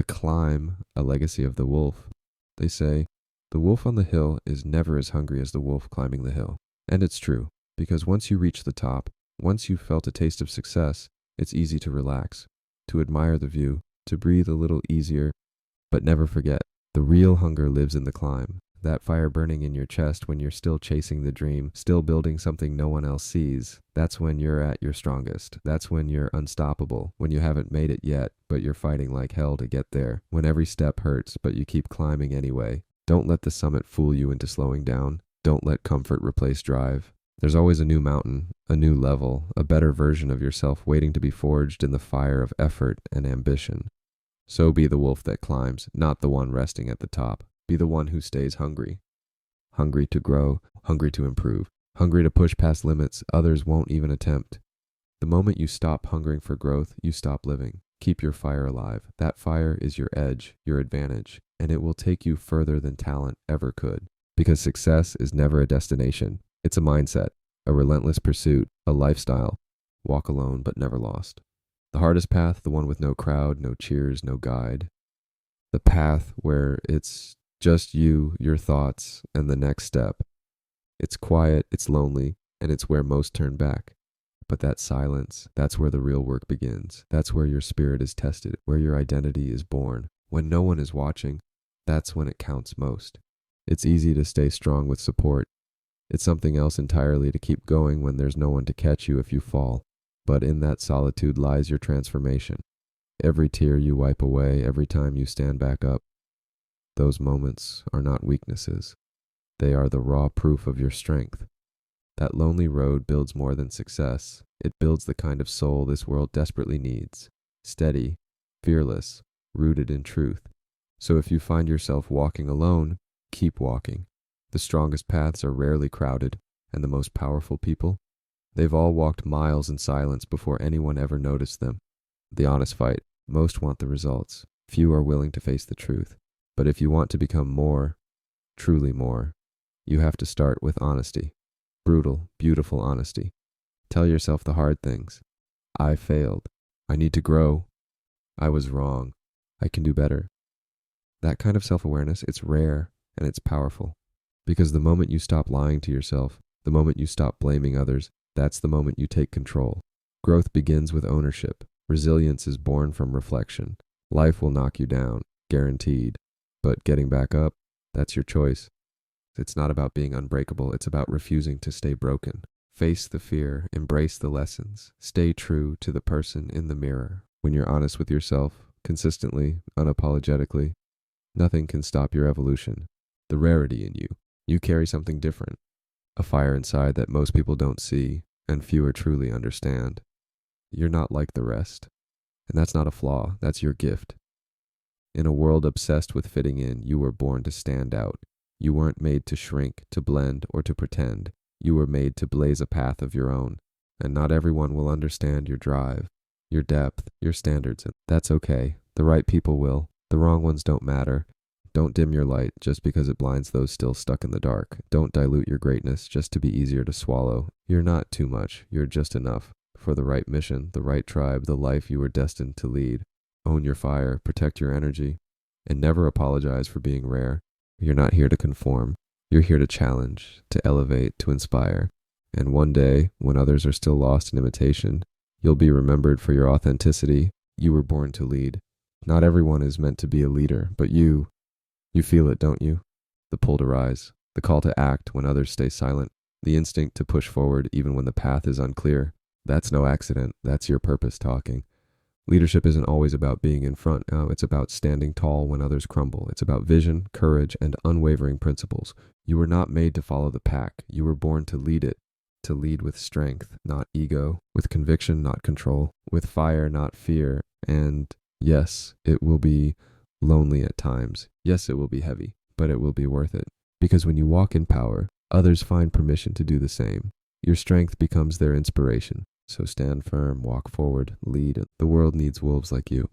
The Climb, A Legacy of the Wolf. They say, the wolf on the hill is never as hungry as the wolf climbing the hill. And it's true, because once you reach the top, once you've felt a taste of success, it's easy to relax, to admire the view, to breathe a little easier. But never forget, the real hunger lives in the climb. That fire burning in your chest when you're still chasing the dream, still building something no one else sees. That's when you're at your strongest. That's when you're unstoppable, when you haven't made it yet, but you're fighting like hell to get there. When every step hurts, but you keep climbing anyway. Don't let the summit fool you into slowing down. Don't let comfort replace drive. There's always a new mountain, a new level, a better version of yourself waiting to be forged in the fire of effort and ambition. So be the wolf that climbs, not the one resting at the top. Be the one who stays hungry. Hungry to grow, hungry to improve, hungry to push past limits others won't even attempt. The moment you stop hungering for growth, you stop living. Keep your fire alive. That fire is your edge, your advantage, and it will take you further than talent ever could. Because success is never a destination. It's a mindset, a relentless pursuit, a lifestyle. Walk alone but never lost. The hardest path, the one with no crowd, no cheers, no guide. The path where it's just you, your thoughts, and the next step. It's quiet, it's lonely, and it's where most turn back. But that silence, that's where the real work begins. That's where your spirit is tested, where your identity is born. When no one is watching, that's when it counts most. It's easy to stay strong with support. It's something else entirely to keep going when there's no one to catch you if you fall. But in that solitude lies your transformation. Every tear you wipe away, every time you stand back up. Those moments are not weaknesses. They are the raw proof of your strength. That lonely road builds more than success. It builds the kind of soul this world desperately needs. Steady, fearless, rooted in truth. So if you find yourself walking alone, keep walking. The strongest paths are rarely crowded, and the most powerful people, they've all walked miles in silence before anyone ever noticed them. The honest fight, most want the results. Few are willing to face the truth. But if you want to become more, truly more, you have to start with honesty. Brutal, beautiful honesty. Tell yourself the hard things. I failed. I need to grow. I was wrong. I can do better. That kind of self-awareness, it's rare and it's powerful. Because the moment you stop lying to yourself, the moment you stop blaming others, that's the moment you take control. Growth begins with ownership. Resilience is born from reflection. Life will knock you down, guaranteed. But getting back up, that's your choice. It's not about being unbreakable, it's about refusing to stay broken. Face the fear, embrace the lessons, stay true to the person in the mirror. When you're honest with yourself, consistently, unapologetically, nothing can stop your evolution. The rarity in you. You carry something different. A fire inside that most people don't see, and fewer truly understand. You're not like the rest. And that's not a flaw, that's your gift. In a world obsessed with fitting in, you were born to stand out. You weren't made to shrink, to blend, or to pretend. You were made to blaze a path of your own. And not everyone will understand your drive, your depth, your standards. That's okay. The right people will. The wrong ones don't matter. Don't dim your light just because it blinds those still stuck in the dark. Don't dilute your greatness just to be easier to swallow. You're not too much. You're just enough. For the right mission, the right tribe, the life you were destined to lead. Own your fire, protect your energy, and never apologize for being rare. You're not here to conform. You're here to challenge, to elevate, to inspire. And one day, when others are still lost in imitation, you'll be remembered for your authenticity. You were born to lead. Not everyone is meant to be a leader, but you feel it, don't you? The pull to rise, the call to act when others stay silent, the instinct to push forward even when the path is unclear. That's no accident. That's your purpose talking. Leadership isn't always about being in front. No, it's about standing tall when others crumble. It's about vision, courage, and unwavering principles. You were not made to follow the pack. You were born to lead it, to lead with strength, not ego, with conviction, not control, with fire, not fear. And yes, it will be lonely at times. Yes, it will be heavy, but it will be worth it. Because when you walk in power, others find permission to do the same. Your strength becomes their inspiration. So stand firm, walk forward, lead. The world needs wolves like you.